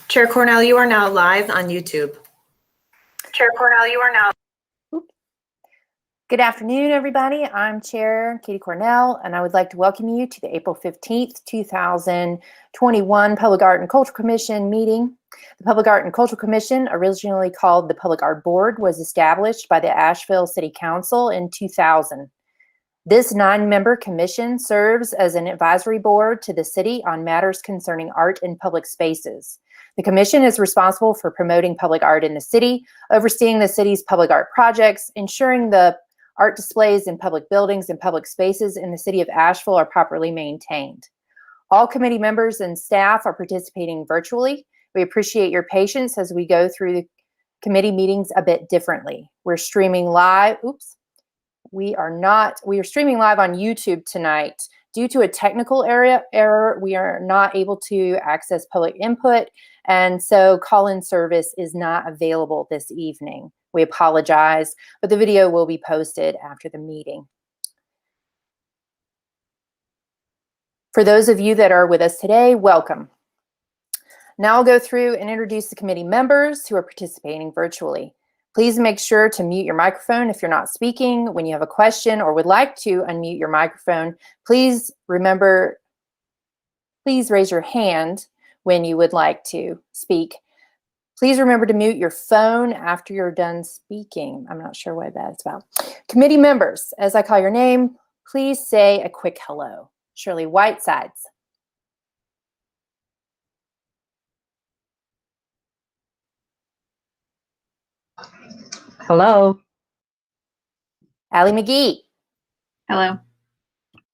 Chair Cornell, you are now live on YouTube. Chair Cornell, you are now. Good afternoon, everybody. I'm Chair Katie Cornell, and I would like to welcome you to the April 15th, 2021 Public Art and Cultural Commission meeting. The Public Art and Cultural Commission, originally called the Public Art Board, was established by the Asheville City Council in 2000. This 9-member commission serves as an advisory board to the city on matters concerning art in public spaces. The commission is responsible for promoting public art in the city, overseeing the city's public art projects, ensuring the art displays in public buildings and public spaces in the city of Asheville are properly maintained. All committee members and staff are participating virtually. We appreciate your patience as we go through the committee meetings a bit differently. We're streaming live. We are streaming live on YouTube tonight. Due to a technical error, we are not able to access public input, and so call-in service is not available this evening. We apologize, but the video will be posted after the meeting. For those of you that are with us today, welcome. Now I'll go through and introduce the committee members who are participating virtually. Please make sure to mute your microphone if you're not speaking. When you have a question or would like to unmute your microphone, please raise your hand when you would like to speak. Please remember to mute your phone after you're done speaking. I'm not sure what that's about. Committee members, as I call your name, please say a quick hello. Shirley Whitesides. Hello. Allie McGee. Hello.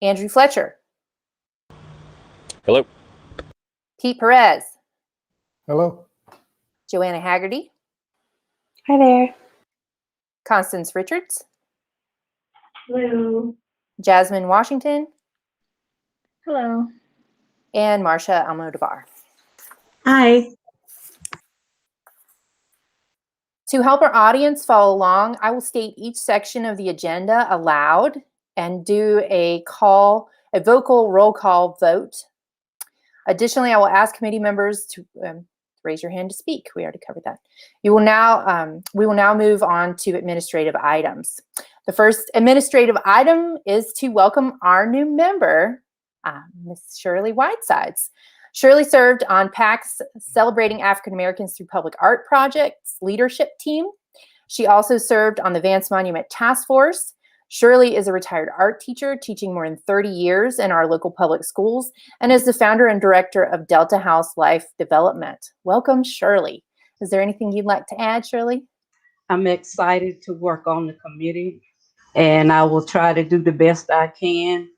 Andrew Fletcher. Hello. Pete Perez. Hello. Joanna Haggerty. Hi there. Constance Richards. Hello. Jasmine Washington. Hello. And Marcia Almodovar. Hi. To help our audience follow along, I will state each section of the agenda aloud and do a vocal roll call vote. Additionally, I will ask committee members to raise your hand to speak. We already covered that. We will now move on to administrative items. The first administrative item is to welcome our new member, Ms. Shirley Whitesides. Shirley served on PAC's Celebrating African Americans Through Public Art Projects leadership team. She also served on the Vance Monument Task Force. Shirley is a retired art teacher teaching more than 30 years in our local public schools and is the founder and director of Delta House Life Development. Welcome, Shirley. Is there anything you'd like to add, Shirley? I'm excited to work on the committee, and I will try to do the best I can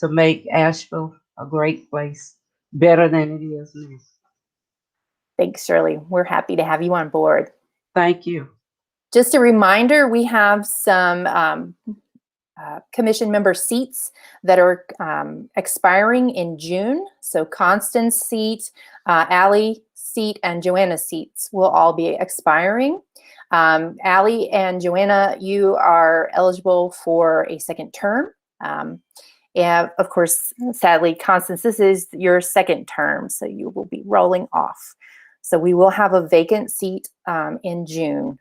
to make Asheville a great place, better than it is now. Thanks, Shirley. We're happy to have you on board. Thank you. Just a reminder, we have some commission member seats that are expiring in June. So Constance's seat, Allie's seat, and Joanna's seats will all be expiring. Allie and Joanna, you are eligible for a second term. And of course, sadly, Constance, this is your second term, so you will be rolling off. So we will have a vacant seat in June.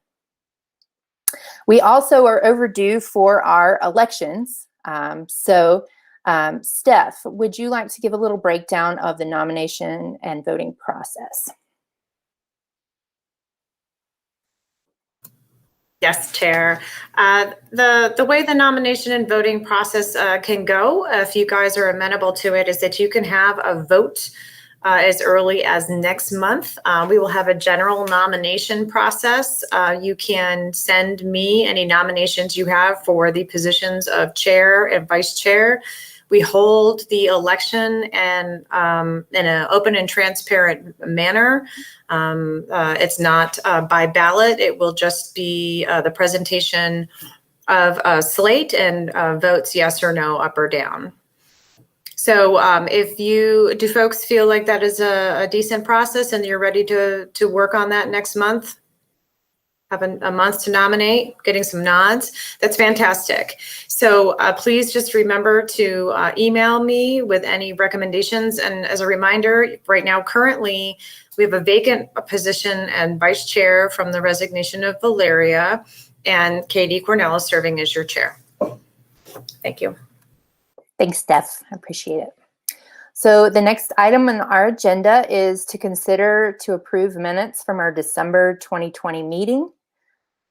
We also are overdue for our elections. Steph, would you like to give a little breakdown of the nomination and voting process? Yes, Chair. The way the nomination and voting process can go, if you guys are amenable to it, is that you can have a vote as early as next month. We will have a general nomination process. You can send me any nominations you have for the positions of chair and vice chair. We hold the election and in an open and transparent manner. It's not by ballot. It will just be the presentation of a slate and votes yes or no, up or down. So do folks feel like that is a decent process and you're ready to work on that next month? have a month to nominate, getting some nods. That's fantastic. So please just remember to email me with any recommendations. And as a reminder, right now, currently, we have a vacant position and vice chair from the resignation of Valeria, and Katie Cornell is serving as your chair. Thank you. Thanks, Steph. I appreciate it. So the next item on our agenda is to consider to approve minutes from our December 2020 meeting.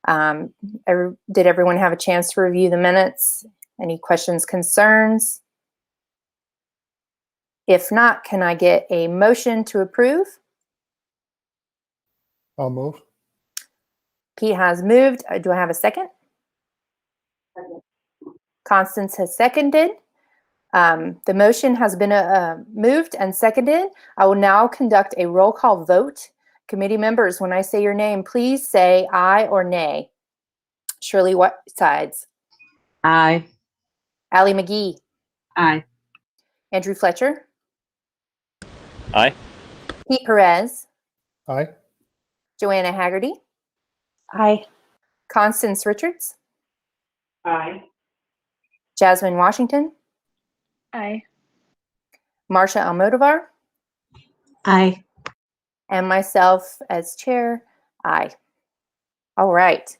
Did everyone have a chance to review the minutes? Any questions, concerns? If not, can I get a motion to approve? I'll move. Pete has moved. Do I have a second? Constance has seconded. The motion has been moved and seconded. I will now conduct a roll call vote. Committee members, when I say your name, please say aye or nay. Shirley Whitesides. Aye. Allie McGee. Aye. Andrew Fletcher. Aye. Pete Perez. Aye. Joanna Haggerty. Aye. Constance Richards. Aye. Jasmine Washington. Aye. Marcia Almodovar. Aye. And myself as chair, aye. All right.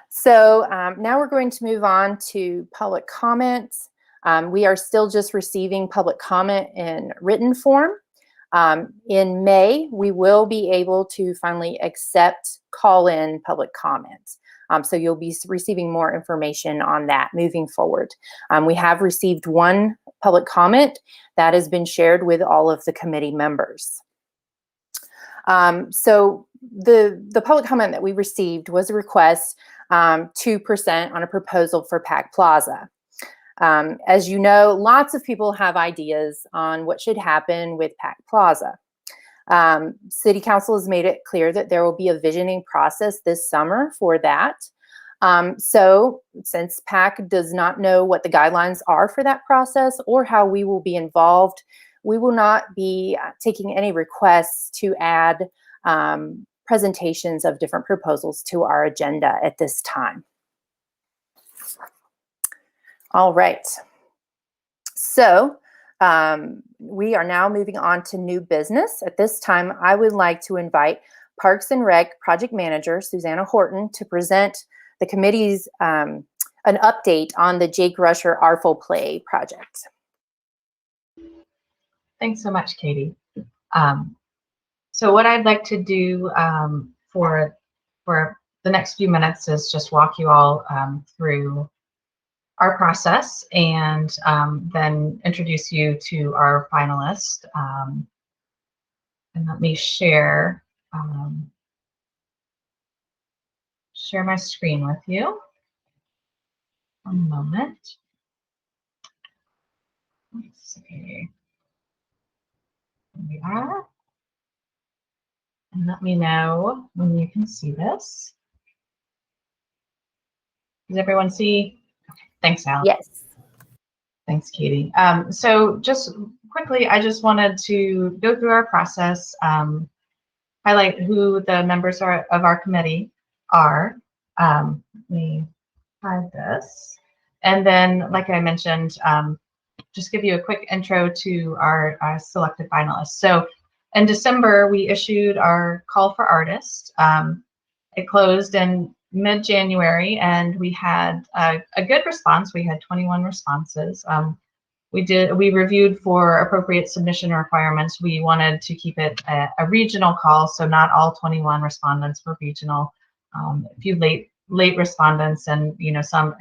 So now we're going to move on to public comments. We are still just receiving public comment in written form. In May, we will be able to finally accept call-in public comments. So you'll be receiving more information on that moving forward. We have received one public comment that has been shared with all of the committee members. So the public comment that we received was a request 2% on a proposal for Pack Plaza. As you know, lots of people have ideas on what should happen with Pack Plaza. City Council has made it clear that there will be a visioning process this summer for that. So since PAC does not know what the guidelines are for that process or how we will be involved, we will not be taking any requests to add presentations of different proposals to our agenda at this time. All right. So we are now moving on to new business. At this time, I would like to invite Parks and Rec Project Manager Susanna Horton to present the committee's an update on the Jake Rusher Artful Play project. Thanks so much, Katie. So what I'd like to do for the next few minutes is just walk you all through our process and then introduce you to our finalist. And let me share my screen with you. One moment. Let's see. Here we are. And let me know when you can see this. Does everyone see? Okay. Thanks, Al. Yes. Thanks, Katie. So just quickly, I just wanted to go through our process, highlight who the members of our committee are. Let me hide this. And then, like I mentioned, just give you a quick intro to our selected finalists. So in December, we issued our call for artists. It closed in mid-January, and we had a good response. We had 21 responses. We reviewed for appropriate submission requirements. We wanted to keep it a regional call, so not all 21 respondents were regional. A few late respondents, and some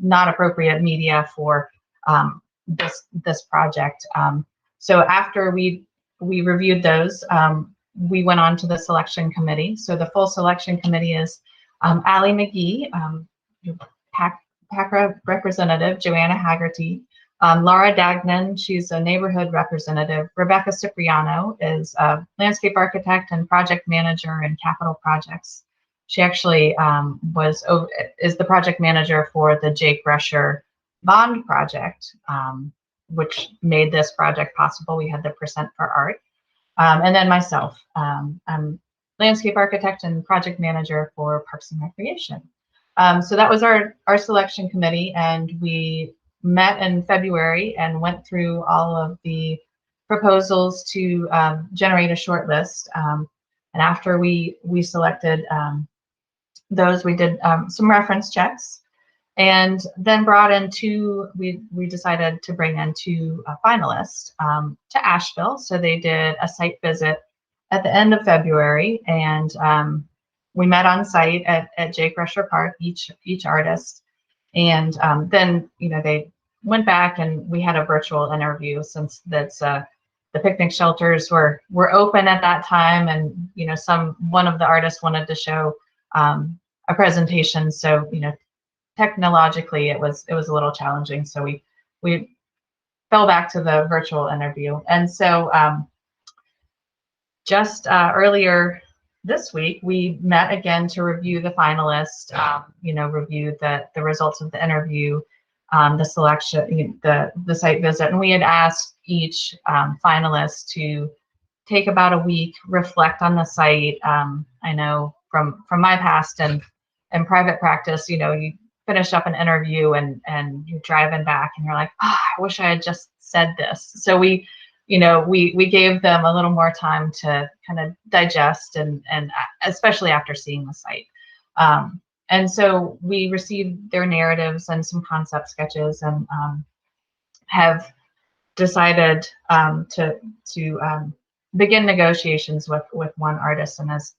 not appropriate media for this project. So after we reviewed those, we went on to the selection committee. So the full selection committee is Allie McGee, PAC representative, Joanna Haggerty, Laura Dagnan, she's a neighborhood representative. Rebecca Cipriano is a landscape architect and project manager in capital projects. She actually is the project manager for the Jake Rusher bond project, which made this project possible. We had the Percent for Art. And then myself, I'm landscape architect and project manager for Parks and Recreation. So that was our selection committee, and we met in February and went through all of the proposals to generate a short list. And after we selected those, we did some reference checks, and then brought in we decided to bring in two finalists to Asheville. So they did a site visit at the end of February, and we met on site at Jake Rusher Park, each artist. And then, they went back and we had a virtual interview, since that's the picnic shelters were open at that time. And, one of the artists wanted to show a presentation. So, technologically it was a little challenging. So we fell back to the virtual interview. And so just earlier this week, we met again to review the finalists, review the results of the interview, the selection, the site visit. And we had asked each finalist to take about a week, reflect on the site. I know from my past and private practice, you finish up an interview and you're driving back and you're like, oh, I wish I had just said this. So we gave them a little more time to kind of digest, and especially after seeing the site. And so we received their narratives and some concept sketches, and have decided to begin negotiations with one artist. And as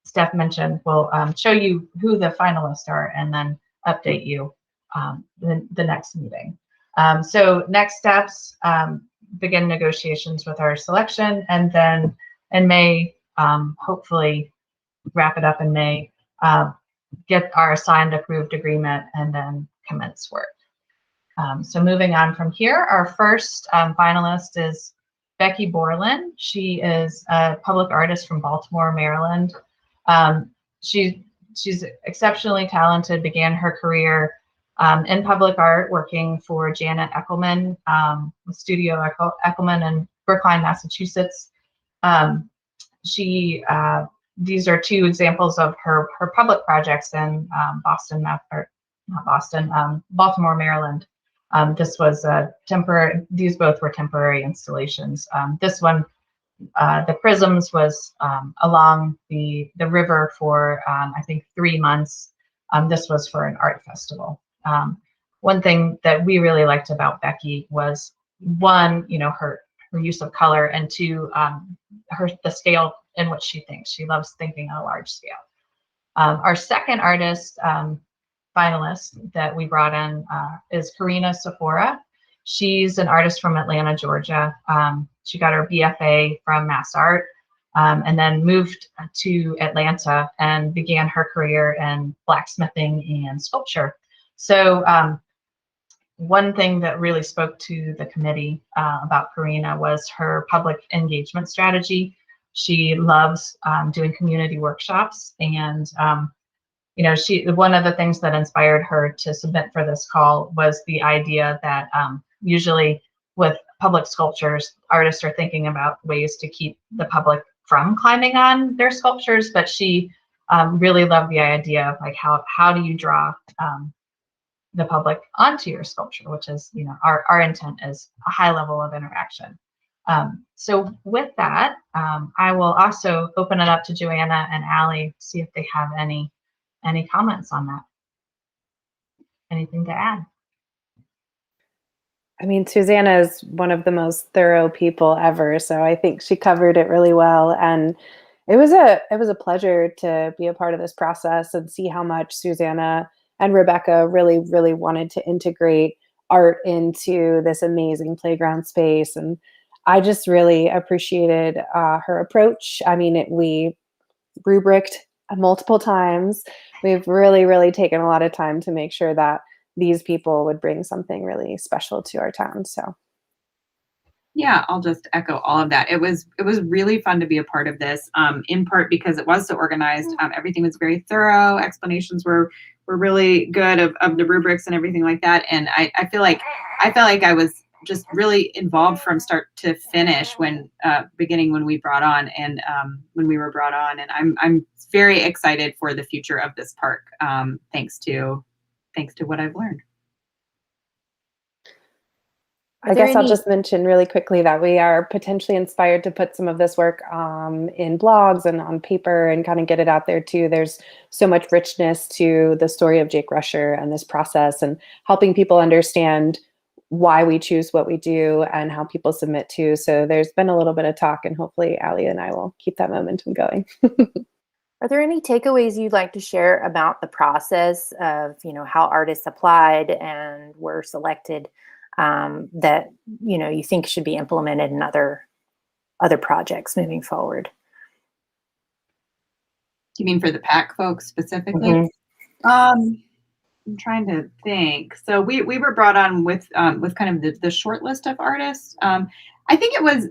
Steph mentioned, we'll show you who the finalists are and then update you the next meeting. So next steps, begin negotiations with our selection, and then in May, hopefully wrap it up in May, get our signed approved agreement, and then commence work. So moving on from here, our first finalist is Becky Borland. She is a public artist from Baltimore, Maryland. She's exceptionally talented, began her career in public art, working for Janet Eckelman, with Studio Eckelman in Brookline, Massachusetts. These are two examples of her public projects in Baltimore, Maryland. This was a temporary. These both were temporary installations. This one, the prisms, was along the river for I think 3 months. This was for an art festival. One thing that we really liked about Becky was, one, her use of color, and two, the scale in which she thinks. She loves thinking on a large scale. Our second artist finalist that we brought in is Karina Sephora. She's an artist from Atlanta, Georgia. She got her BFA from Mass Art, and then moved to Atlanta and began her career in blacksmithing and sculpture. So one thing that really spoke to the committee about Karina was her public engagement strategy. She loves doing community workshops, and one of the things that inspired her to submit for this call was the idea that usually with public sculptures, artists are thinking about ways to keep the public from climbing on their sculptures, but she really loved the idea of, like, how do you draw the public onto your sculpture, which is, our intent is a high level of interaction. So with that, I will also open it up to Joanna and Allie, see if they have any comments on that. Anything to add? I mean, Susanna is one of the most thorough people ever, so I think she covered it really well. And it was a pleasure to be a part of this process and see how much Susanna and Rebecca really, really wanted to integrate art into this amazing playground space. And I just really appreciated her approach. I mean, we rubriced multiple times. We've really, really taken a lot of time to make sure that these people would bring something really special to our town. So yeah, I'll just echo all of that. It was really fun to be a part of this, in part because it was so organized. Everything was very thorough. Explanations were really good of the rubrics and everything like that. And I felt like I was just really involved from start to finish when beginning when we brought on and when we were brought on. And I'm very excited for the future of this park, thanks to what I've learned. I guess I'll just mention really quickly that we are potentially inspired to put some of this work in blogs and on paper and kind of get it out there too. There's so much richness to the story of Jake Rusher and this process, and helping people understand why we choose what we do and how people submit to. So there's been a little bit of talk, and hopefully Allie and I will keep that momentum going. Are there any takeaways you'd like to share about the process of, how artists applied and were selected, that you think should be implemented in other projects moving forward? You mean for the PAC folks specifically? Mm-hmm. I'm trying to think. So we were brought on with kind of the short list of artists. I think it was,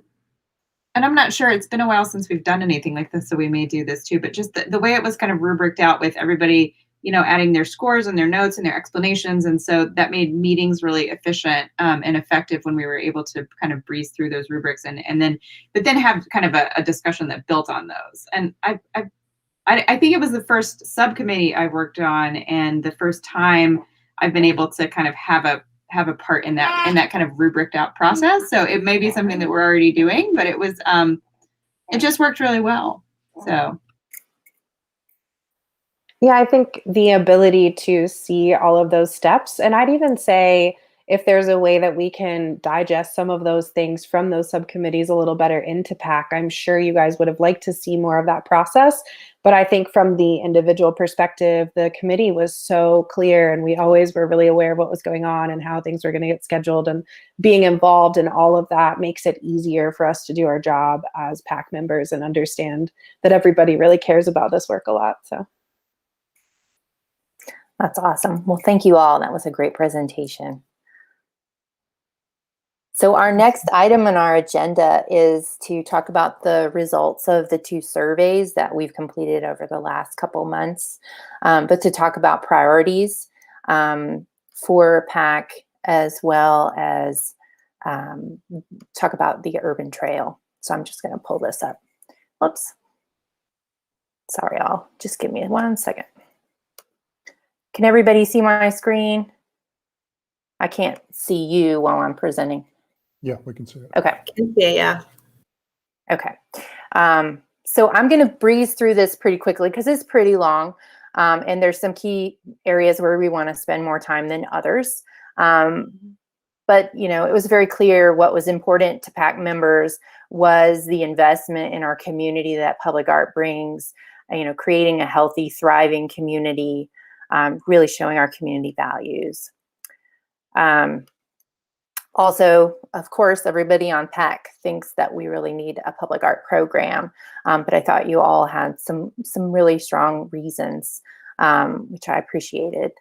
and I'm not sure, it's been a while since we've done anything like this, so we may do this too, but just the way it was kind of rubriced out with everybody, adding their scores and their notes and their explanations. And so that made meetings really efficient and effective when we were able to kind of breeze through those rubrics but then have kind of a discussion that built on those. And I think it was the first subcommittee I worked on and the first time I've been able to kind of have a part in that kind of rubriced out process. So it may be something that we're already doing, but it was it just worked really well. So yeah, I think the ability to see all of those steps, and I'd even say if there's a way that we can digest some of those things from those subcommittees a little better into PAC, I'm sure you guys would have liked to see more of that process. But I think from the individual perspective, the committee was so clear, and we always were really aware of what was going on and how things were going to get scheduled, and being involved in all of that makes it easier for us to do our job as PAC members and understand that everybody really cares about this work a lot. So that's awesome. Well, thank you all. That was a great presentation. So our next item on our agenda is to talk about the results of the 2 surveys that we've completed over the last couple months, but to talk about priorities for PAC, as well as talk about the urban trail. So I'm just going to pull this up. Whoops. Sorry, all. Just give me 1 second. Can everybody see my screen? I can't see you while I'm presenting. Yeah, we can see it. Okay. Yeah. Okay. So I'm going to breeze through this pretty quickly because it's pretty long. And there's some key areas where we want to spend more time than others. But, it was very clear what was important to PAC members was the investment in our community that public art brings, creating a healthy, thriving community, really showing our community values. Also, of course, everybody on PAC thinks that we really need a public art program, but I thought you all had some really strong reasons, which I appreciated.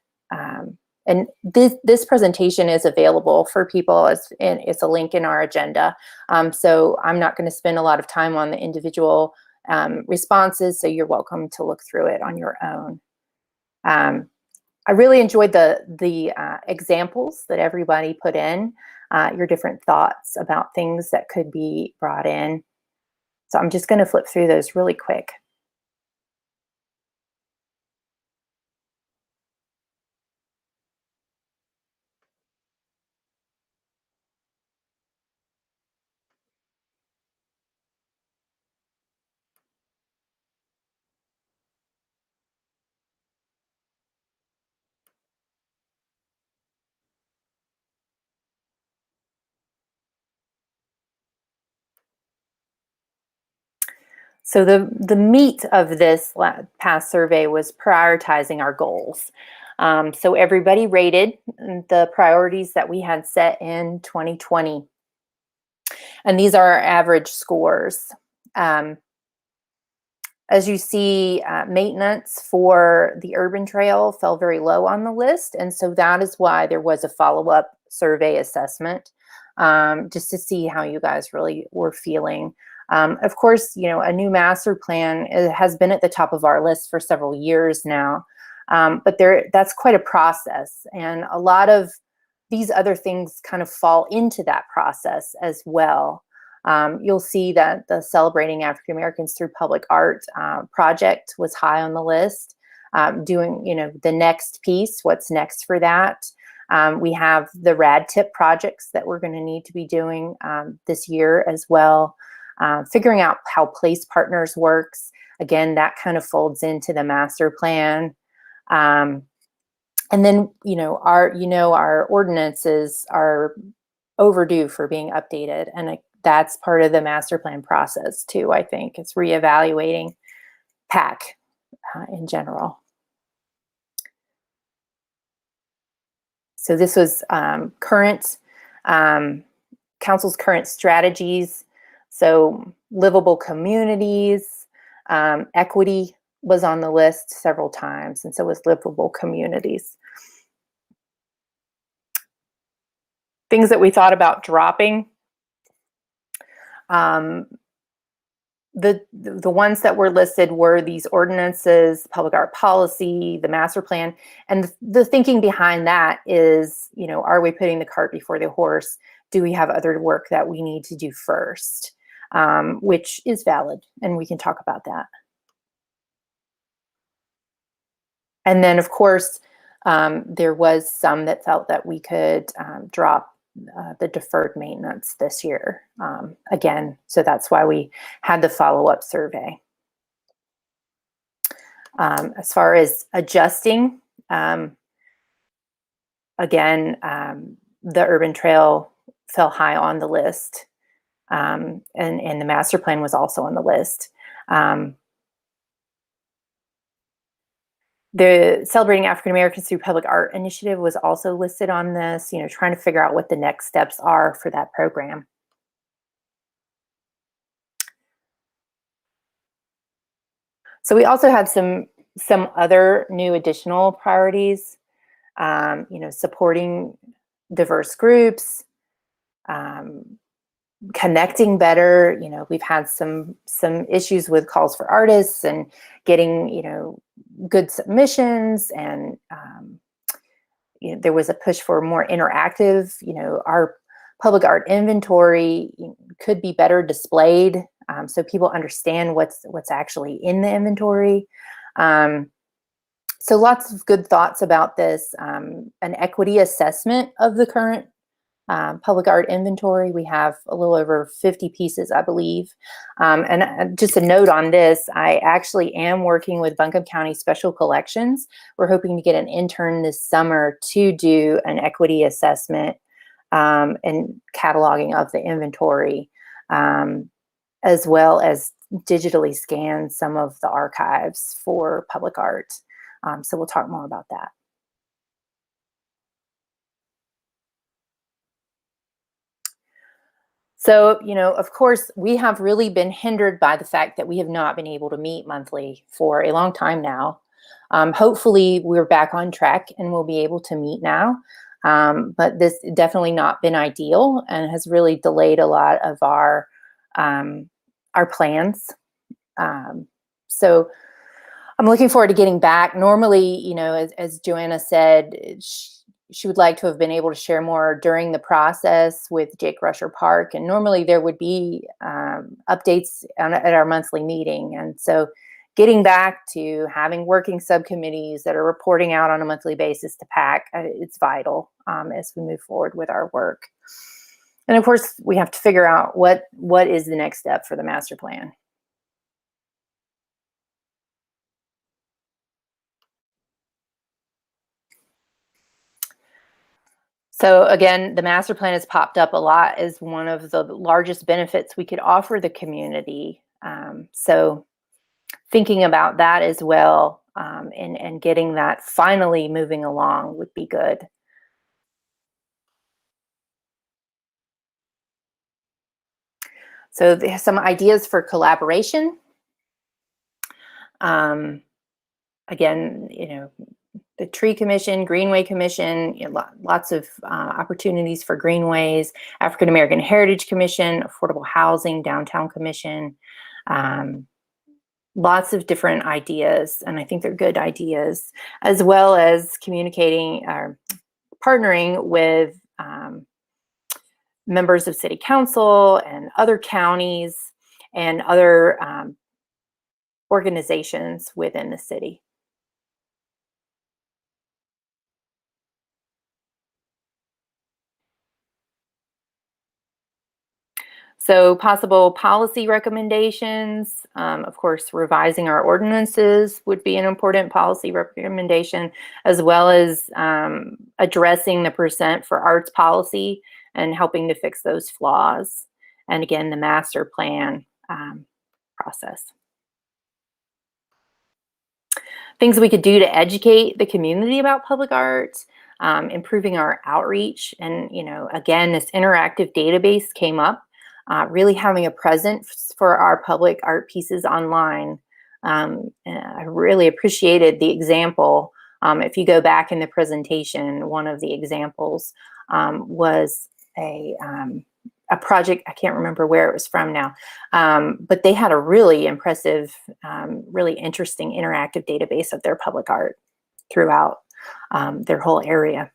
And this presentation is available for people, and it's a link in our agenda. So I'm not going to spend a lot of time on the individual responses, so you're welcome to look through it on your own. I really enjoyed the examples that everybody put in, your different thoughts about things that could be brought in. So I'm just going to flip through those really quick. So the meat of this past survey was prioritizing our goals. So everybody rated the priorities that we had set in 2020. And these are our average scores. As you see, maintenance for the urban trail fell very low on the list. And so that is why there was a follow-up survey assessment, just to see how you guys really were feeling. Of course, a new master plan has been at the top of our list for several years now, but that's quite a process. And a lot of these other things kind of fall into that process as well. You'll see that the Celebrating African Americans Through Public Art project was high on the list. Doing, the next piece, what's next for that? We have the RAD tip projects that we're going to need to be doing this year as well. Figuring out how Place Partners works. Again, that kind of folds into the master plan. And then, our ordinances are overdue for being updated. And that's part of the master plan process too, I think. It's reevaluating PAC in general. So this was council's current strategies. So livable communities, equity was on the list several times, and so was livable communities. Things that we thought about dropping. The ones that were listed were these ordinances, public art policy, the master plan, and the thinking behind that is, are we putting the cart before the horse? Do we have other work that we need to do first? Which is valid, and we can talk about that. And then, of course, there was some that felt that we could drop the deferred maintenance this year. Again, so that's why we had the follow-up survey. As far as adjusting, again, the urban trail fell high on the list, and the master plan was also on the list. The Celebrating African Americans Through Public Art initiative was also listed on this, trying to figure out what the next steps are for that program. So we also had some other new additional priorities, supporting diverse groups, connecting better. We've had some issues with calls for artists and getting, good submissions, and there was a push for more interactive. Our public art inventory could be better displayed, so people understand what's actually in the inventory. So lots of good thoughts about this. An equity assessment of the current public art inventory. We have a little over 50 pieces, I believe. And just a note on this, I actually am working with Buncombe County Special Collections. We're hoping to get an intern this summer to do an equity assessment and cataloging of the inventory, as well as digitally scan some of the archives for public art. So we'll talk more about that. So, of course, we have really been hindered by the fact that we have not been able to meet monthly for a long time now. Hopefully, we're back on track and we'll be able to meet now. But this definitely not been ideal and has really delayed a lot of our plans. So I'm looking forward to getting back. Normally, as Joanna said, she would like to have been able to share more during the process with Jake Rusher Park. And normally there would be updates at our monthly meeting. And so getting back to having working subcommittees that are reporting out on a monthly basis to PAC, it's vital as we move forward with our work. And of course, we have to figure out what is the next step for the master plan. So again, the master plan has popped up a lot as one of the largest benefits we could offer the community. So thinking about that as well, and getting that finally moving along would be good. So there's some ideas for collaboration. Again, the Tree Commission, Greenway Commission, lots of opportunities for greenways, African American Heritage Commission, Affordable Housing, Downtown Commission, lots of different ideas, and I think they're good ideas, as well as communicating or partnering with members of city council and other counties and other organizations within the city. So possible policy recommendations, of course, revising our ordinances would be an important policy recommendation, as well as addressing the percent for arts policy and helping to fix those flaws. And again, the master plan process. Things we could do to educate the community about public art, improving our outreach. And, you know, again, this interactive database came up. Really having a presence for our public art pieces online. I really appreciated the example. If you go back in the presentation, one of the examples was a project, I can't remember where it was from now, but they had a really impressive, really interesting interactive database of their public art throughout their whole area.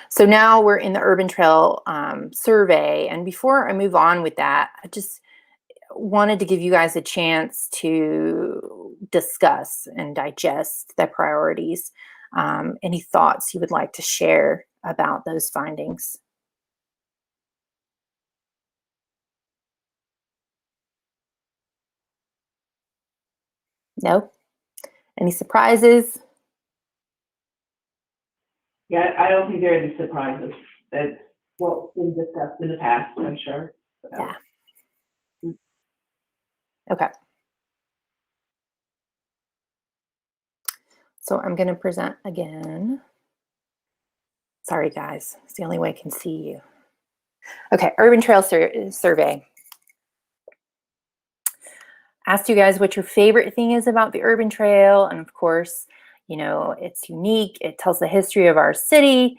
So now we're in the Urban Trail survey. And before I move on with that, I just wanted to give you guys a chance to discuss and digest the priorities. Any thoughts you would like to share about those findings? No? Any surprises? Yeah, I don't think there are any surprises. That's what's been discussed in the past, I'm sure. So. Yeah. Okay. So I'm going to present again. Sorry, guys. It's the only way I can see you. Okay, Urban Trail Survey. Asked you guys what your favorite thing is about the Urban Trail. And of course, you know, it's unique. It tells the history of our city.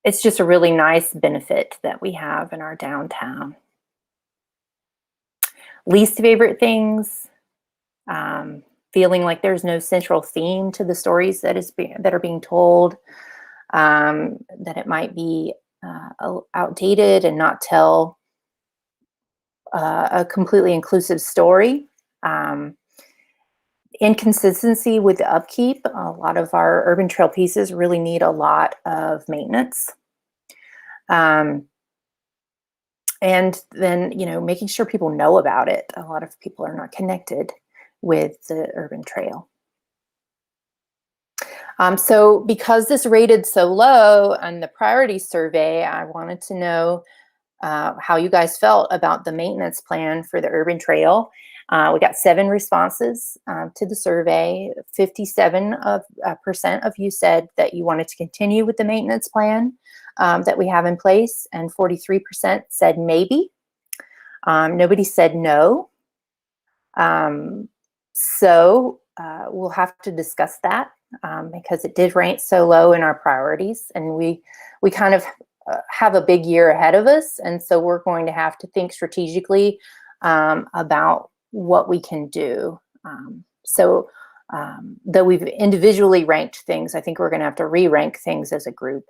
It's just a really nice benefit that we have in our downtown. Least favorite things, feeling like there's no central theme to the stories that are being told, that it might be outdated and not tell a completely inclusive story. Inconsistency with the upkeep. A lot of our Urban Trail pieces really need a lot of maintenance. And then, you know, making sure people know about it. A lot of people are not connected with the Urban Trail. So because this rated so low on the priority survey, I wanted to know how you guys felt about the maintenance plan for the Urban Trail. We got 7 responses to the survey. 57% of you said that you wanted to continue with the maintenance plan that we have in place, and 43% said maybe. Nobody said no. So we'll have to discuss that because it did rank so low in our priorities, and we kind of have a big year ahead of us, and so we're going to have to think strategically about what we can do. Though we've individually ranked things, I think we're going to have to re-rank things as a group.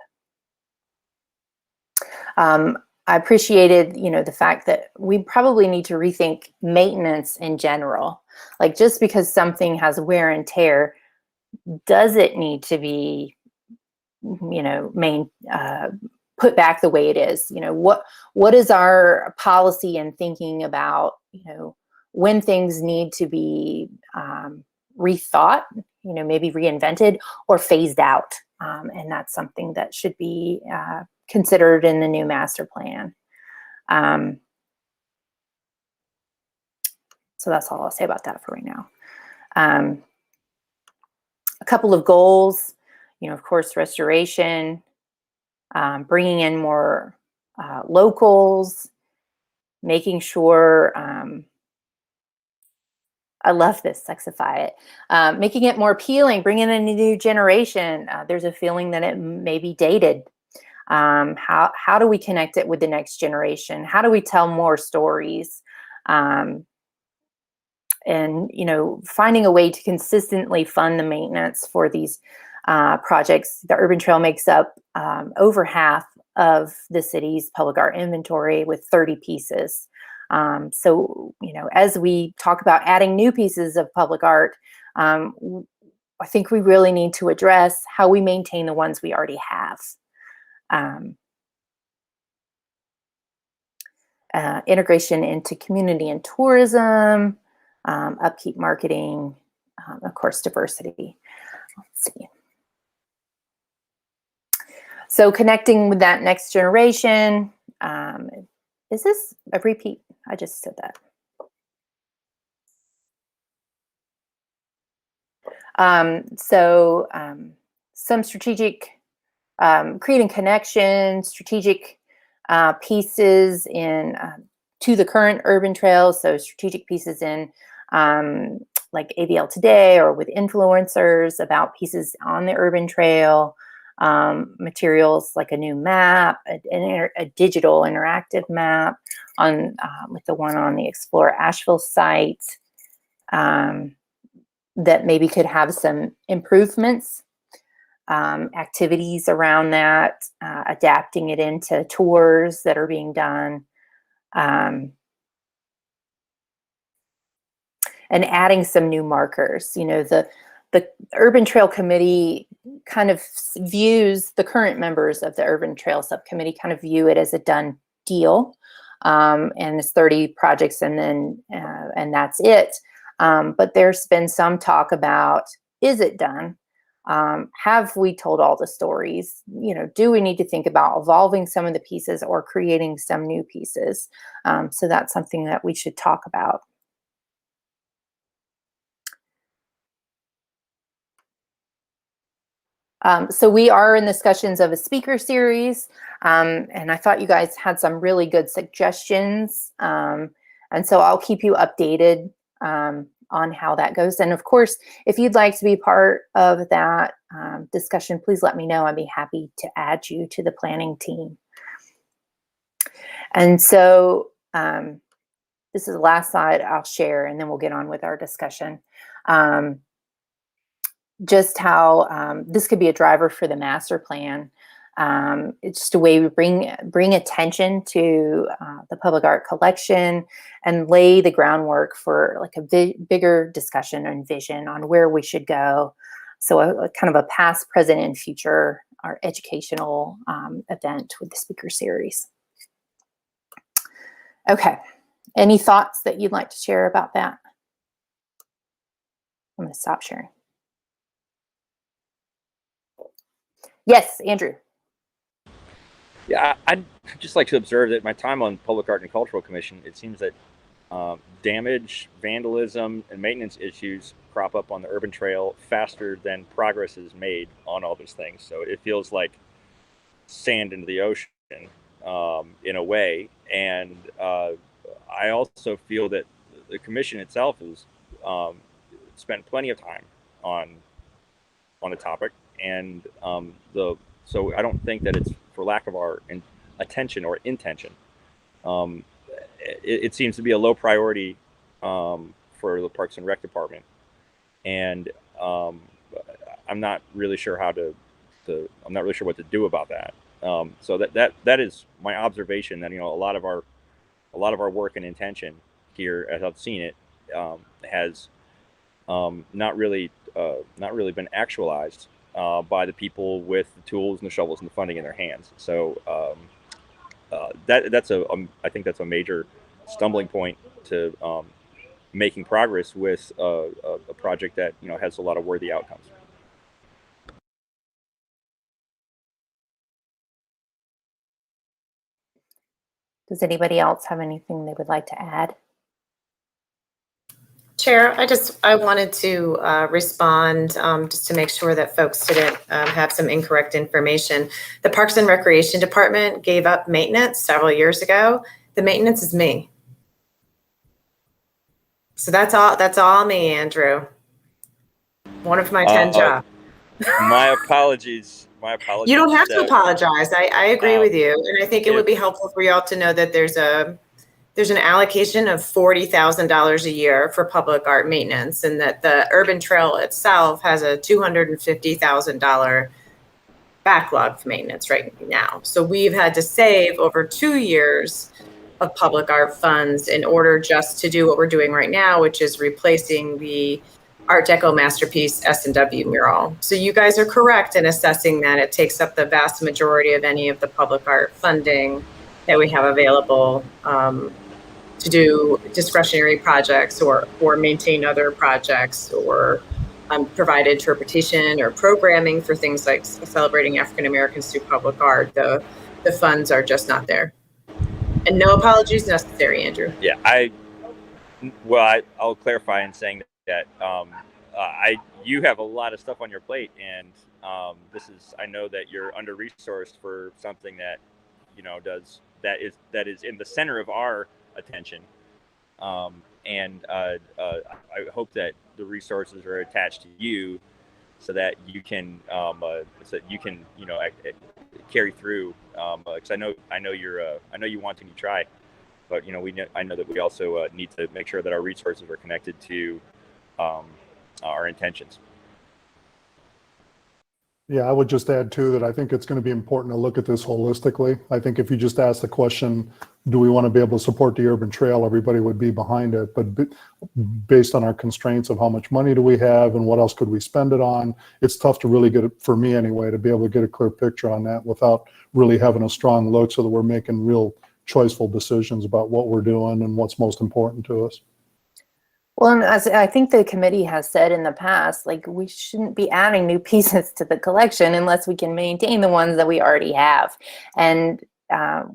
I appreciated, you know, the fact that we probably need to rethink maintenance in general. Like, just because something has wear and tear, does it need to be, you know, put back the way it is? You know, what is our policy and thinking about, you know, when things need to be rethought, you know, maybe reinvented or phased out? And that's something that should be considered in the new master plan. So that's all I'll say about that for right now. A couple of goals, you know, of course, restoration, bringing in more locals, making sure, I love this, sexify it, making it more appealing, bringing in a new generation. There's a feeling that it may be dated. How do we connect it with the next generation? How do we tell more stories? and, you know, finding a way to consistently fund the maintenance for these projects. The Urban Trail makes up over half of the city's public art inventory with 30 pieces. So, you know, as we talk about adding new pieces of public art, I think we really need to address how we maintain the ones we already have. Integration into community and tourism, upkeep marketing, of course, diversity. Let's see. So connecting with that next generation, is this a repeat? I just said that. Some strategic, creating connections, strategic pieces in to the current urban trails. So strategic pieces in like AVL Today or with influencers about pieces on the urban trail, materials like a new map, a digital interactive map on with the one on the Explore Asheville site that maybe could have some improvements, activities around that, adapting it into tours that are being done, and adding some new markers. You know, the Urban Trail Committee kind of views the current members of the Urban Trail Subcommittee kind of view it as a done deal, and it's 30 projects, and then and that's it. But there's been some talk about, is it done? Have we told all the stories? You know, do we need to think about evolving some of the pieces or creating some new pieces? So that's something that we should talk about. So we are in discussions of a speaker series, and I thought you guys had some really good suggestions. And so I'll keep you updated on how that goes. And of course, if you'd like to be part of that discussion, please let me know. I'd be happy to add you to the planning team. And so this is the last slide I'll share, and then we'll get on with our discussion. Just how this could be a driver for the master plan. It's just a way we bring attention to the public art collection and lay the groundwork for like a bigger discussion and vision on where we should go. So a kind of a past, present, and future our educational event with the speaker series. Okay, any thoughts that you'd like to share about that? I'm going to stop sharing. Yes, Andrew. Yeah, I'd just like to observe that my time on Public Art and Cultural Commission, it seems that damage, vandalism, and maintenance issues crop up on the urban trail faster than progress is made on all those things. So it feels like sand into the ocean in a way. And I also feel that the commission itself has spent plenty of time on the topic, and so I don't think that it's for lack of our attention or intention. It seems to be a low priority for the Parks and Rec Department, and I'm not really sure how I'm not really sure what to do about that. So that is my observation, that, you know, a lot of our work and intention here, as I've seen it, has not really been actualized by the people with the tools and the shovels and the funding in their hands. So I think that's a major stumbling point to making progress with a project that, you know, has a lot of worthy outcomes. Does anybody else have anything they would like to add? Chair, I wanted to respond just to make sure that folks didn't have some incorrect information. The Parks and Recreation Department gave up maintenance several years ago. The maintenance is me. So that's all me, Andrew. One of my 10 jobs. My apologies. You don't have to apologize. I agree with you. And I think it would be helpful for y'all to know that there's a there's an allocation of $40,000 a year for public art maintenance, and that the urban trail itself has a $250,000 backlog for maintenance right now. So we've had to save over 2 years of public art funds in order just to do what we're doing right now, which is replacing the Art Deco masterpiece S&W mural. So you guys are correct in assessing that it takes up the vast majority of any of the public art funding that we have available to do discretionary projects or maintain other projects or provide interpretation or programming for things like celebrating African Americans through public art. The funds are just not there. And no apologies necessary, Andrew. Yeah, I'll clarify in saying that you have a lot of stuff on your plate, and I know that you're under resourced for something that that is in the center of our attention, and I hope that the resources are attached to you so that you can carry through, because I know you want and you try, but I know that we also need to make sure that our resources are connected to our intentions. Yeah, I would just add too that I think it's going to be important to look at this holistically. I think if you just ask the question, do we want to be able to support the urban trail, everybody would be behind it. But based on our constraints of how much money do we have and what else could we spend it on, it's tough to really get it, for me anyway, to be able to get a clear picture on that without really having a strong look so that we're making real choiceful decisions about what we're doing and what's most important to us. Well, and as I think the committee has said in the past, like, we shouldn't be adding new pieces to the collection unless we can maintain the ones that we already have. And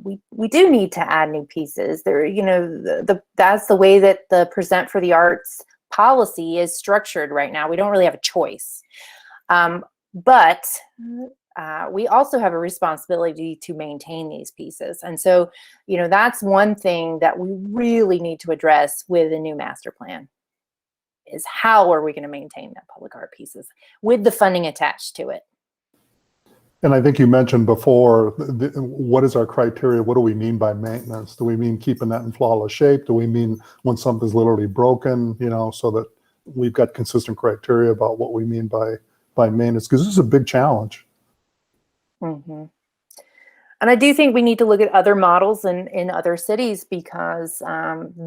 we do need to add new pieces. There, that's the way that the Present for the Arts policy is structured right now. We don't really have a choice. But we also have a responsibility to maintain these pieces. And so, that's one thing that we really need to address with a new master plan, is how are we going to maintain that public art pieces with the funding attached to it. And I think you mentioned before, what is our criteria? What do we mean by maintenance? Do we mean keeping that in flawless shape? Do we mean when something's literally broken, so that we've got consistent criteria about what we mean by maintenance? Because this is a big challenge. Mm-hmm. And I do think we need to look at other models in other cities, because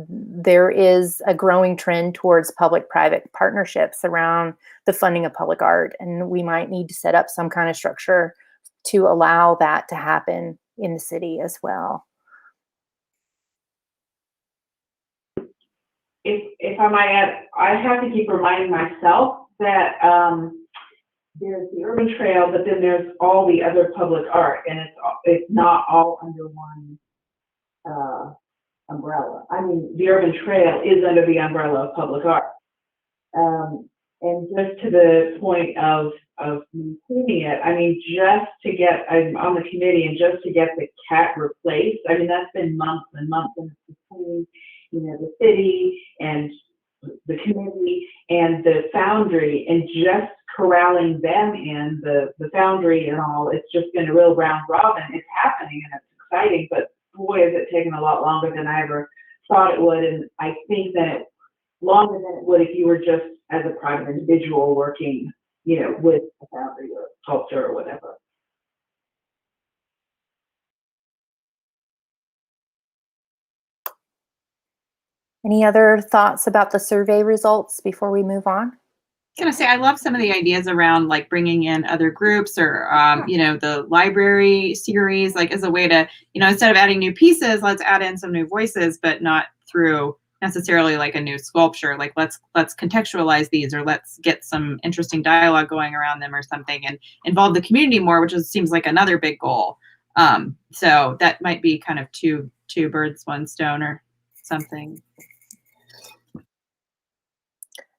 there is a growing trend towards public-private partnerships around the funding of public art. And we might need to set up some kind of structure to allow that to happen in the city as well. If I might add, I have to keep reminding myself that there's the urban trail, but then there's all the other public art, and it's not all under one umbrella. I mean, the urban trail is under the umbrella of public art. And just to the point of maintaining it, I mean, I'm on the committee, and just to get the cat replaced, I mean, that's been months and months, and it's between, the city and the committee and the foundry, and just corralling them in, the foundry and all. It's just been a real round robin. It's happening and it's exciting, but boy, has it taken a lot longer than I ever thought it would. And I think that longer than it would if you were just as a private individual working, with a foundry or sculpture or whatever. Any other thoughts about the survey results before we move on? I was gonna say, I love some of the ideas around like bringing in other groups, or the library series, like as a way to, instead of adding new pieces, let's add in some new voices, but not through necessarily like a new sculpture. Like let's contextualize these, or let's get some interesting dialogue going around them or something, and involve the community more, which seems like another big goal. So that might be kind of two birds, one stone or something.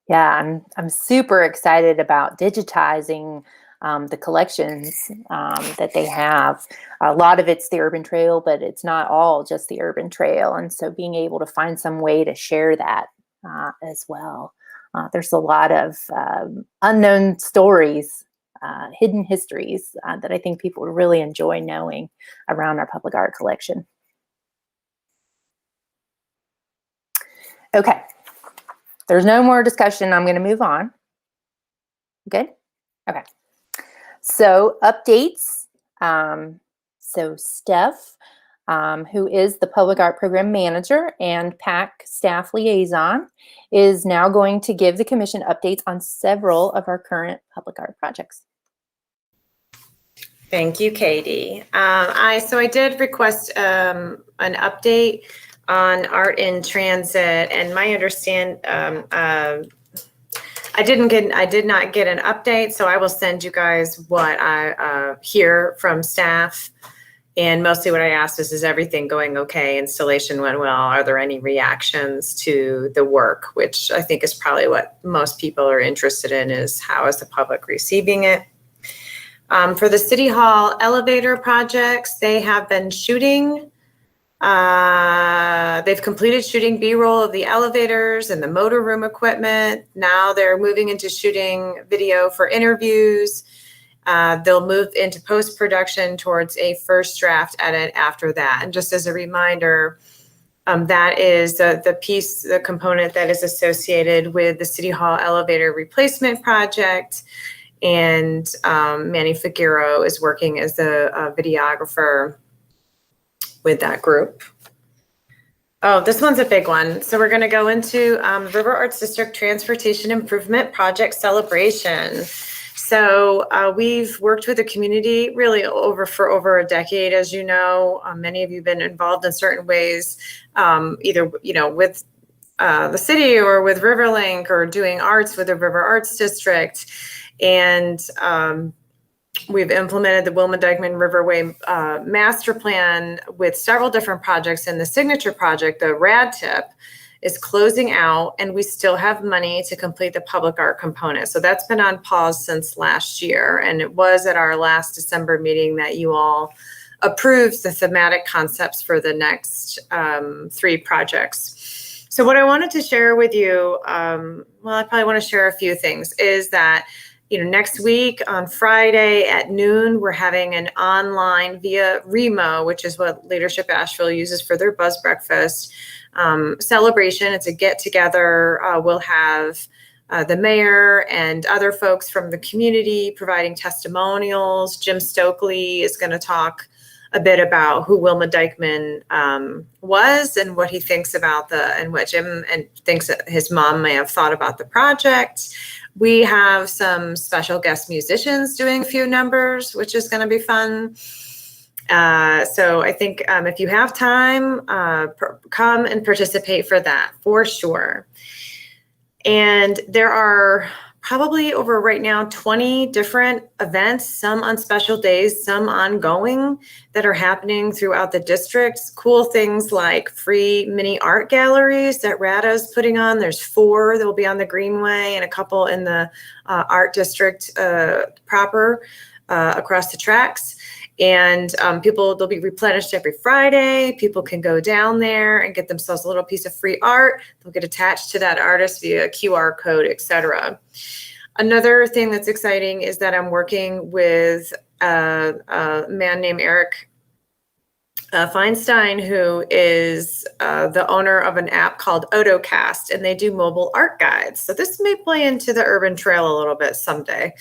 Yeah, I'm super excited about digitizing the collections that they have. A lot of it's the urban trail, but it's not all just the urban trail. And so being able to find some way to share that as well. There's a lot of unknown stories, hidden histories that I think people would really enjoy knowing around our public art collection. Okay. There's no more discussion. I'm going to move on. Good? Okay. So updates. So Steph, who is the Public Art Program Manager and PAC Staff Liaison, is now going to give the Commission updates on several of our current public art projects. Thank you, Katie. I did request an update on Art in Transit, and my I did not get an update, so I will send you guys what I hear from staff. And mostly what I asked is everything going okay? Installation went well. Are there any reactions to the work? Which I think is probably what most people are interested in, is how is the public receiving it? For the City Hall elevator projects, they have been shooting. They've completed shooting B-roll of the elevators and the motor room equipment. Now they're moving into shooting video for interviews. They'll move into post-production towards a first draft edit after that. And just as a reminder, that is the component that is associated with the City Hall elevator replacement project. And Manny Figueroa is working as the videographer with that group. Oh, this one's a big one. So we're going to go into River Arts District Transportation Improvement Project Celebration. So we've worked with the community really for over a decade, as you know. Many of you have been involved in certain ways, either with the city or with Riverlink or doing arts with the River Arts District. And we've implemented the Wilma Dykeman Riverway Master Plan with several different projects. And the signature project, the RAD tip, is closing out, and we still have money to complete the public art component. So that's been on pause since last year. And it was at our last December meeting that you all approved the thematic concepts for the next 3 projects. So what I wanted to share with you, well, I probably want to share a few things, is that next week on Friday at noon, we're having an online via Remo, which is what Leadership Asheville uses for their Buzz Breakfast celebration. It's a get together. We'll have the mayor and other folks from the community providing testimonials. Jim Stokely is going to talk a bit about who Wilma Dykeman was and what he thinks about and what Jim thinks that his mom may have thought about the project. We have some special guest musicians doing a few numbers, which is going to be fun. So I think if you have time, come and participate for that, for sure. And there are probably over right now 20 different events, some on special days, some ongoing, that are happening throughout the district. Cool things like free mini art galleries that RADA is putting on. There's 4 that will be on the Greenway and a couple in the art district proper across the tracks. And they'll be replenished every Friday. People can go down there and get themselves a little piece of free art. They'll get attached to that artist via QR code, etc. Another thing that's exciting is that I'm working with a man named Eric Feinstein, who is the owner of an app called Otocast, and they do mobile art guides. So this may play into the urban trail a little bit someday.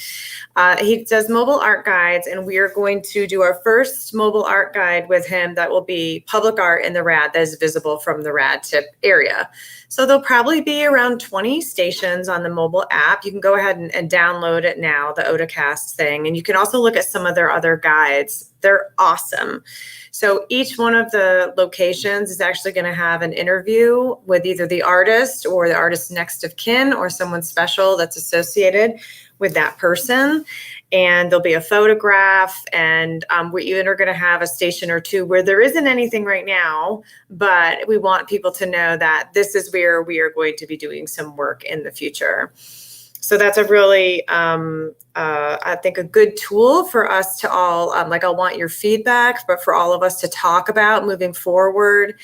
He does mobile art guides, and we are going to do our first mobile art guide with him that will be public art in the RAD that is visible from the RAD tip area. So there'll probably be around 20 stations on the mobile app. You can go ahead and download it now, the Otocast thing. And you can also look at some of their other guides. They're awesome. So each one of the locations is actually going to have an interview with either the artist or the artist's next of kin or someone special that's associated with that person. And there'll be a photograph, and we even are going to have a station or 2 where there isn't anything right now, but we want people to know that this is where we are going to be doing some work in the future. So that's a really, I think, a good tool for us to all, I want your feedback, but for all of us to talk about moving forward.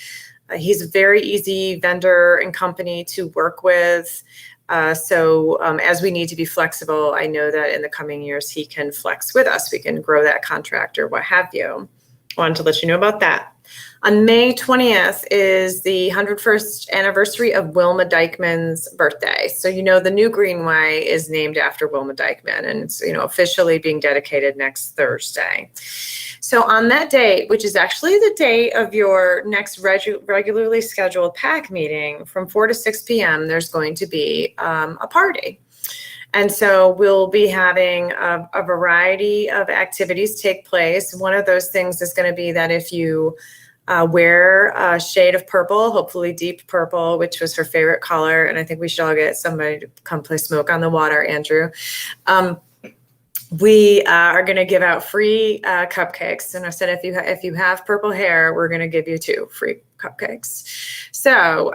He's a very easy vendor and company to work with. So as we need to be flexible, I know that in the coming years, he can flex with us. We can grow that contract or what have you. Wanted to let you know about that. On May 20th is the 101st anniversary of Wilma Dykeman's birthday. So, you know, the new Greenway is named after Wilma Dykeman, and it's, you know, officially being dedicated next Thursday. So on that date, which is actually the date of your next regularly scheduled PAC meeting from 4 to 6 p.m., there's going to be a party. And so we'll be having a variety of activities take place. One of those things is going to be that if you wear a shade of purple, hopefully deep purple, which was her favorite color, and I think we should all get somebody to come play Smoke on the Water, Andrew. We are going to give out free cupcakes, and I said if you have purple hair, we're going to give you 2 free cupcakes. So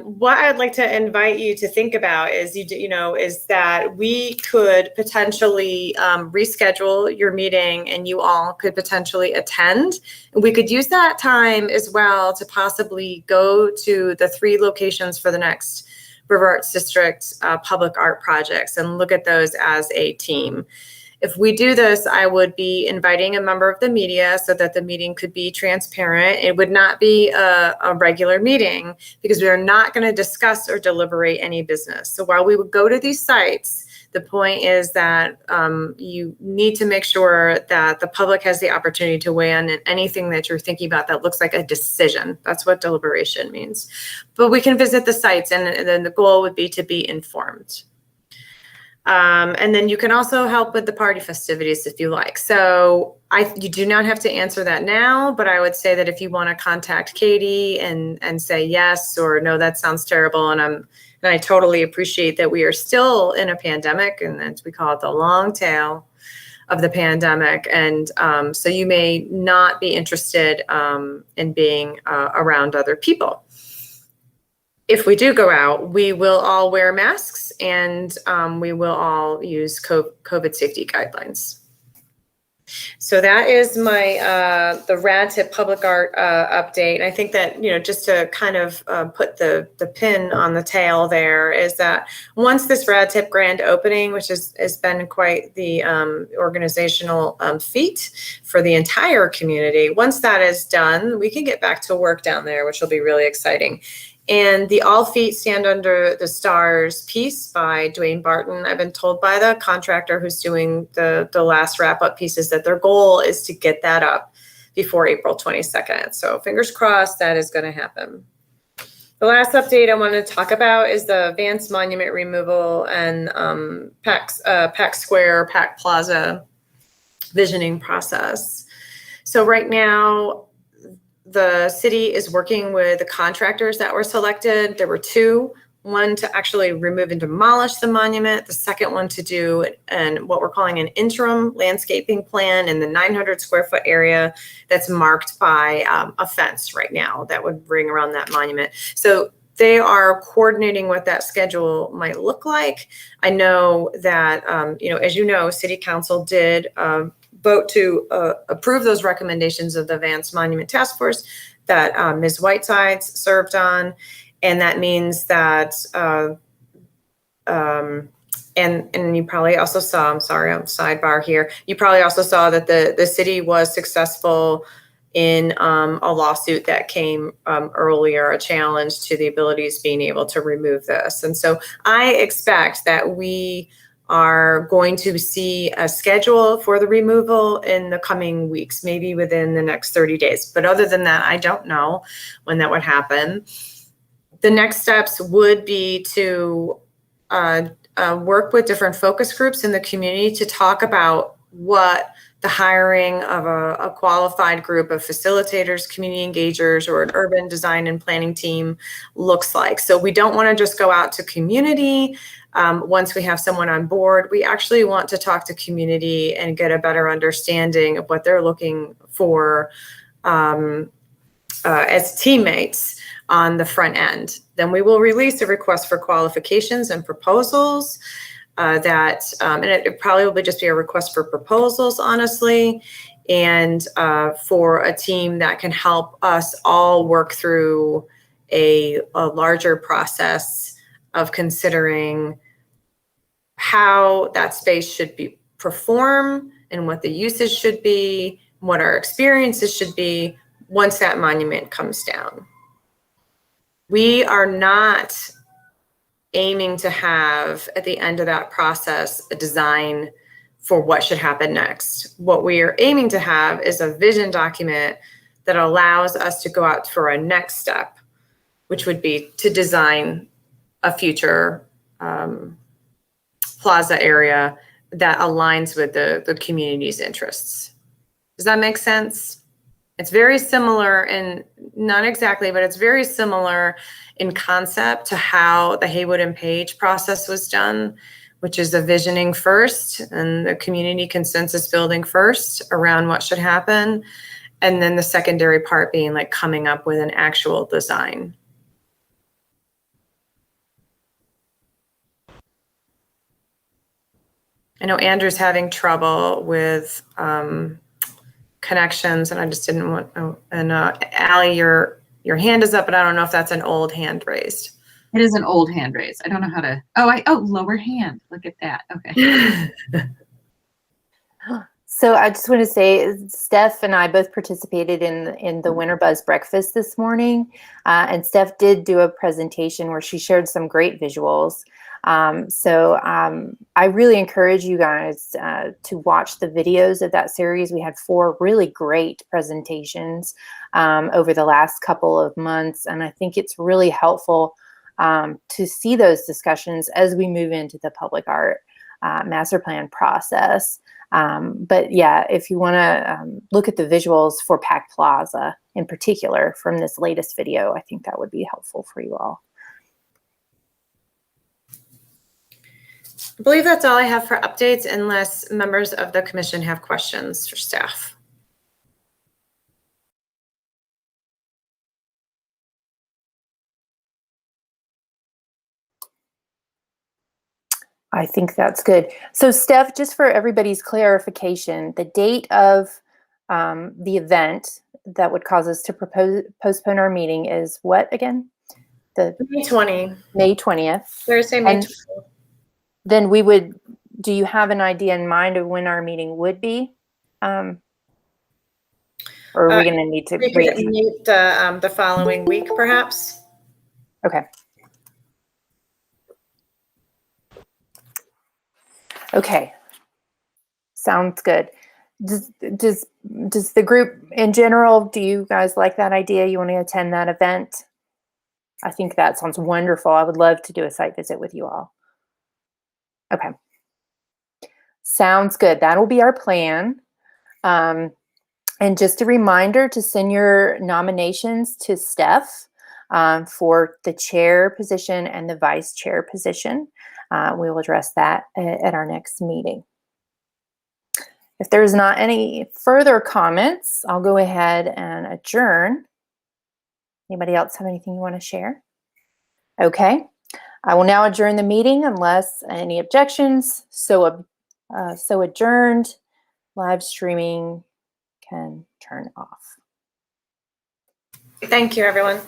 what I'd like to invite you to think about is is that we could potentially reschedule your meeting, and you all could potentially attend. We could use that time as well to possibly go to the 3 locations for the next River Arts District public art projects and look at those as a team. If we do this, I would be inviting a member of the media so that the meeting could be transparent. It would not be a regular meeting because we are not going to discuss or deliberate any business. So while we would go to these sites, the point is that you need to make sure that the public has the opportunity to weigh in anything that you're thinking about that looks like a decision. That's what deliberation means. But we can visit the sites, and then the goal would be to be informed. And then you can also help with the party festivities if you like. So you do not have to answer that now, but I would say that if you want to contact Katie and say yes or no, that sounds terrible, and I totally appreciate that we are still in a pandemic, and as we call it, the long tail of the pandemic, and so you may not be interested in being around other people. If we do go out, we will all wear masks, and we will all use COVID safety guidelines. So that is my the Rad Tip Public Art update. And I think that, just to kind of put the pin on the tail there is that once this Rad Tip grand opening, which has been quite the organizational feat for the entire community, once that is done, we can get back to work down there, which will be really exciting. And the All Feet Stand Under the Stars piece by Dwayne Barton, I've been told by the contractor who's doing the last wrap-up pieces that their goal is to get that up before April 22nd. So fingers crossed that is going to happen. The last update I want to talk about is the Vance Monument removal and Pack Square, Pack Plaza visioning process. So right now, the city is working with the contractors that were selected. There were 2, one to actually remove and demolish the monument, the second one to do what we're calling an interim landscaping plan in the 900 square foot area that's marked by a fence right now that would ring around that monument. So they are coordinating what that schedule might look like. I know that, as you know, City Council did vote to approve those recommendations of the Vance Monument Task Force that Ms. Whitesides served on. And that means that, and you probably also saw, I'm sorry, I'm sidebar here. You probably also saw that the city was successful in a lawsuit that came earlier, a challenge to the abilities being able to remove this. And so I expect that we are going to see a schedule for the removal in the coming weeks, maybe within the next 30 days. But other than that, I don't know when that would happen. The next steps would be to work with different focus groups in the community to talk about what the hiring of a qualified group of facilitators, community engagers, or an urban design and planning team looks like. So we don't want to just go out to community. Once we have someone on board, we actually want to talk to community and get a better understanding of what they're looking for as teammates on the front end. Then we will release a request for qualifications and proposals and it probably will just be a request for proposals, honestly, and for a team that can help us all work through a larger process of considering how that space should perform and what the uses should be, what our experiences should be, once that monument comes down. We are not aiming to have, at the end of that process, a design for what should happen next. What we are aiming to have is a vision document that allows us to go out for a next step, which would be to design a future plaza area that aligns with the community's interests. Does that make sense? It's very similar, and not exactly, but it's very similar in concept to how the Haywood and Page process was done, which is the visioning first and the community consensus building first around what should happen. And then the secondary part being like coming up with an actual design. I know Andrew's having trouble with connections, and I just didn't want, and Allie, your hand is up, but I don't know if that's an old hand raised. It is an old hand raise. I don't know how to, lower hand. Look at that. Okay. So I just want to say, Steph and I both participated in the Winter Buzz breakfast this morning, and Steph did do a presentation where she shared some great visuals. I really encourage you guys to watch the videos of that series. We had 4 really great presentations over the last couple of months, and I think it's really helpful to see those discussions as we move into the public art master plan process. But yeah, if you want to look at the visuals for Pack Plaza in particular from this latest video, I think that would be helpful for you all. I believe that's all I have for updates, unless members of the commission have questions for staff. I think that's good. So Steph, just for everybody's clarification, the date of the event that would cause us to postpone our meeting is what again? The May 20. May 20th. Thursday, May 20th. Then we would, do you have an idea in mind of when our meeting would be? Or are we going to need to we could meet the following week, perhaps? Okay. Okay. Sounds good. Does the group in general, do you guys like that idea? You want to attend that event? I think that sounds wonderful. I would love to do a site visit with you all. Okay. Sounds good. That will be our plan. And just a reminder to send your nominations to Steph for the chair position and the vice chair position. We will address that at our next meeting. If there's not any further comments, I'll go ahead and adjourn. Anybody else have anything you want to share? Okay. I will now adjourn the meeting unless any objections. So adjourned. Live streaming can turn off. Thank you, everyone.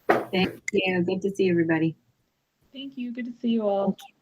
Thank you. Good to see everybody. Thank you. Good to see you all. Thank you.